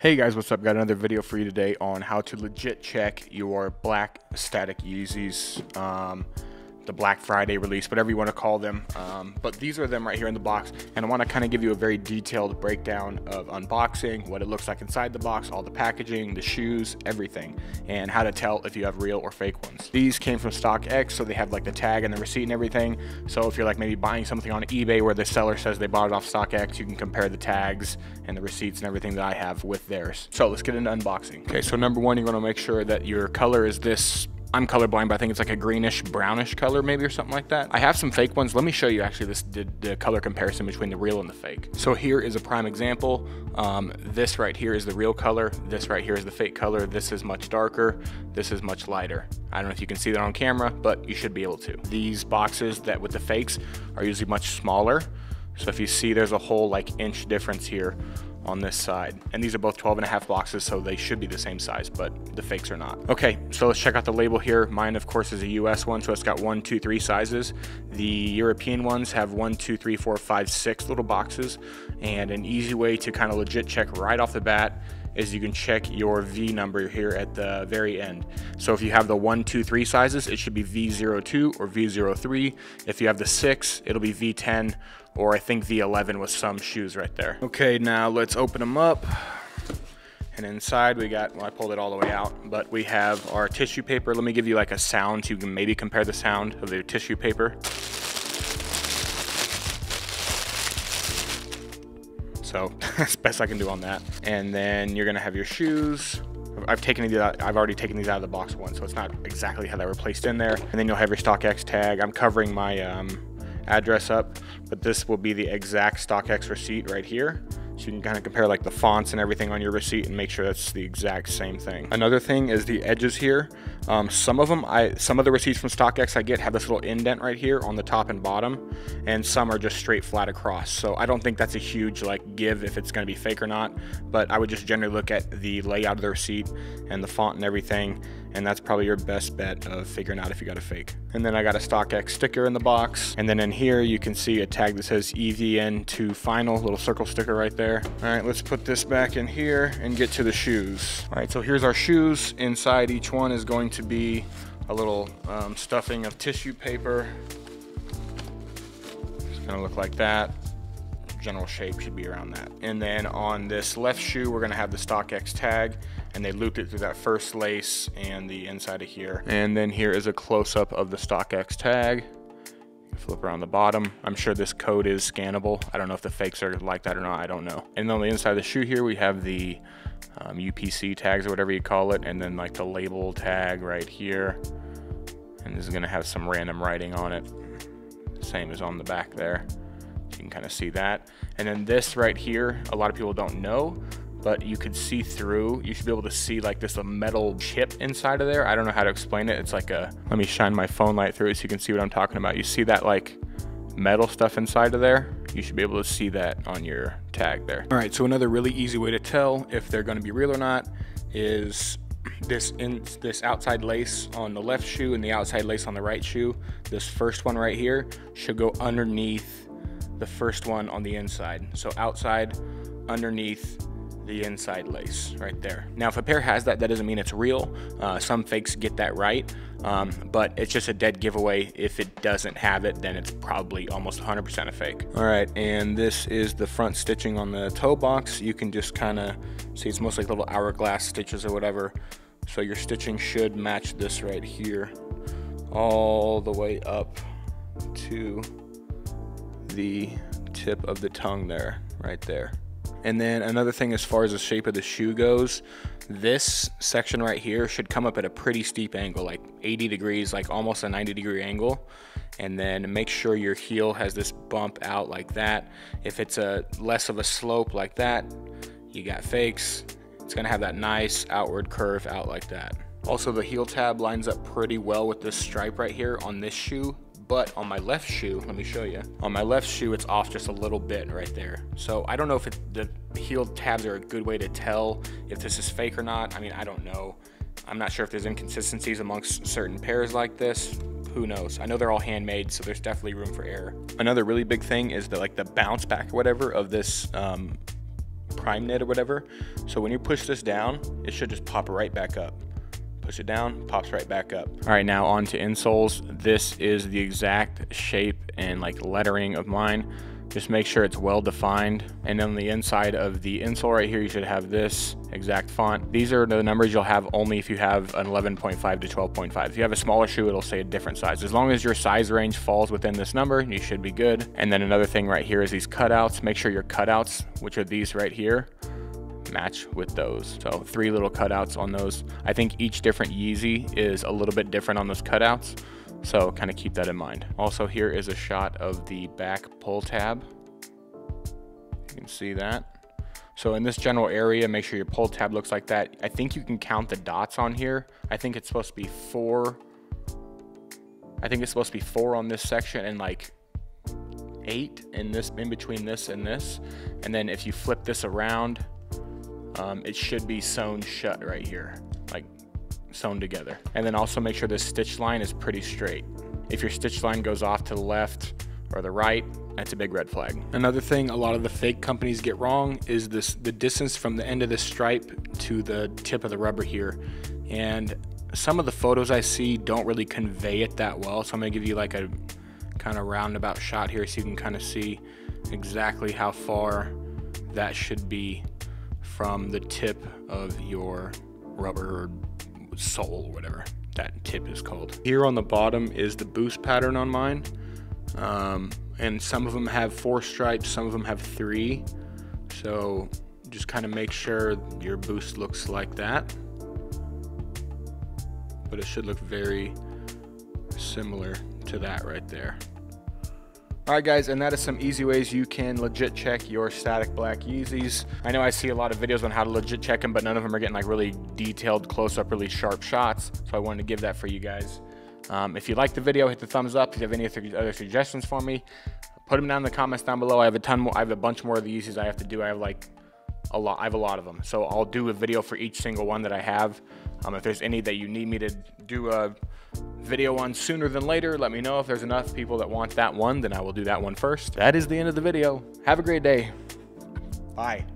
Hey guys, what's up? Got another video for you today on how to legit check your black static Yeezys, the Black Friday release, whatever you want to call them. But these are them right here in the box, and I want to kind of give you a very detailed breakdown of unboxing, what it looks like inside the box, all the packaging, the shoes, everything, and how to tell if you have real or fake ones. These came from StockX, so they have like the tag and the receipt and everything. So if you're like maybe buying something on eBay where the seller says they bought it off StockX, you can compare the tags and the receipts and everything that I have with theirs. So let's get into unboxing. Okay, so number one, you're going to make sure that your color is this. I'm colorblind, but I think it's like a greenish brownish color maybe, or something like that. I have some fake ones. Let me show you actually the color comparison between the real and the fake. So here is a prime example. This right here is the real color. This right here is the fake color. This is much darker. This is much lighter. I don't know if you can see that on camera, but you should be able to. These boxes that with the fakes are usually much smaller. So if you see, there's a whole like inch difference here on this side, and these are both 12.5 boxes, so they should be the same size, but the fakes are not. Okay, so let's check out the label here. Mine of course is a US one, so it's got 1, 2, 3 sizes. The European ones have 1, 2, 3, 4, 5, 6 little boxes, and an easy way to kind of legit check right off the bat is you can check your V number here at the very end. So if you have the 1, 2, 3 sizes, it should be V02 or V03. If you have the 6, it'll be V10, or I think V11 with some shoes right there. Okay, now let's open them up. And inside we got, well, I pulled it all the way out, but we have our tissue paper. Let me give you like a sound so you can maybe compare the sound of the tissue paper. So that's the best I can do on that. And then you're gonna have your shoes. I've already taken these out of the box once, so it's not exactly how they were placed in there. And then you'll have your StockX tag. I'm covering my address up, but this will be the exact StockX receipt right here. So you can kind of compare like the fonts and everything on your receipt and make sure that's the exact same thing. Another thing is the edges here. Some of the receipts from StockX I get have this little indent right here on the top and bottom, and some are just straight flat across. So I don't think that's a huge like give if it's going to be fake or not, but I would just generally look at the layout of the receipt and the font and everything, and that's probably your best bet of figuring out if you got a fake. And then I got a StockX sticker in the box, and then in here you can see a tag that says EVN to final, little circle sticker right there. All right, let's put this back in here and get to the shoes. All right, so here's our shoes. Inside each one is going to be a little stuffing of tissue paper. It's gonna look like that. General shape should be around that. And then on this left shoe, we're gonna have the StockX tag, and they looped it through that first lace and the inside of here. And then here is a close-up of the StockX tag. Flip around the bottom. I'm sure this code is scannable. I don't know if the fakes are like that or not, I don't know. And on the inside of the shoe here, we have the UPC tags or whatever you call it, and then like the label tag right here. And this is gonna have some random writing on it, same as on the back there. You can kind of see that. And then this right here, a lot of people don't know, but you could see through, you should be able to see like this metal chip inside of there. I don't know how to explain it. It's like a, let me shine my phone light through it so you can see what I'm talking about. You see that like metal stuff inside of there? You should be able to see that on your tag there. All right, so another really easy way to tell if they're gonna be real or not is this outside lace on the left shoe and the outside lace on the right shoe. This first one right here should go underneath the first one on the inside. So outside, underneath the inside lace right there. Now if a pair has that, that doesn't mean it's real. Some fakes get that right, but it's just a dead giveaway. If it doesn't have it, then it's probably almost 100% a fake. All right, and this is the front stitching on the toe box. You can just kind of see it's mostly like little hourglass stitches or whatever. So your stitching should match this right here all the way up to the tip of the tongue there, right there. And then another thing as far as the shape of the shoe goes, this section right here should come up at a pretty steep angle, like 80 degrees, like almost a 90-degree angle. And then make sure your heel has this bump out like that. If it's a less of a slope like that, you got fakes. It's gonna have that nice outward curve out like that. Also, the heel tab lines up pretty well with this stripe right here on this shoe. But on my left shoe, let me show you. On my left shoe, it's off just a little bit right there. So I don't know if the heel tabs are a good way to tell if this is fake or not. I mean, I don't know. I'm not sure if there's inconsistencies amongst certain pairs like this. Who knows? I know they're all handmade, so there's definitely room for error. Another really big thing is the bounce back or whatever of this prime knit or whatever. So when you push this down, it should just pop right back up. Push it down, pops right back up. All right, now on to insoles. This is the exact shape and like lettering of mine. Just make sure it's well defined. And on the inside of the insole right here, you should have this exact font. These are the numbers you'll have only if you have an 11.5 to 12.5. If you have a smaller shoe, it'll say a different size. As long as your size range falls within this number, you should be good. And then another thing right here is these cutouts. Make sure your cutouts, which are these right here, match with those. So 3 little cutouts on those. I think each different Yeezy is a little bit different on those cutouts. So kind of keep that in mind. Also, here is a shot of the back pull tab. You can see that. So in this general area, make sure your pull tab looks like that. I think you can count the dots on here. I think it's supposed to be 4. I think it's supposed to be 4 on this section and like 8 in this, in between this and this. And then if you flip this around, it should be sewn shut right here, like sewn together. And then also make sure this stitch line is pretty straight. If your stitch line goes off to the left or the right, that's a big red flag. Another thing a lot of the fake companies get wrong is the distance from the end of the stripe to the tip of the rubber here. And some of the photos I see don't really convey it that well. So I'm gonna give you like a kind of roundabout shot here so you can kind of see exactly how far that should be from the tip of your rubber sole, or whatever that tip is called. Here on the bottom is the boost pattern on mine. And some of them have 4 stripes, some of them have 3. So just kind of make sure your boost looks like that. But it should look very similar to that right there. All right guys, and that is some easy ways you can legit check your static black Yeezys. I know I see a lot of videos on how to legit check them, but none of them are getting like really detailed, close-up, really sharp shots. So I wanted to give that for you guys. If you liked the video, hit the thumbs up. If you have any other suggestions for me, put them down in the comments down below. I have a ton more. I have a bunch more of the Yeezys I have to do. I have like a lot. I have a lot of them. So I'll do a video for each single one that I have. If there's any that you need me to do a video on sooner than later, let me know. If there's enough people that want that one, then I will do that one first. That is the end of the video. Have a great day. Bye.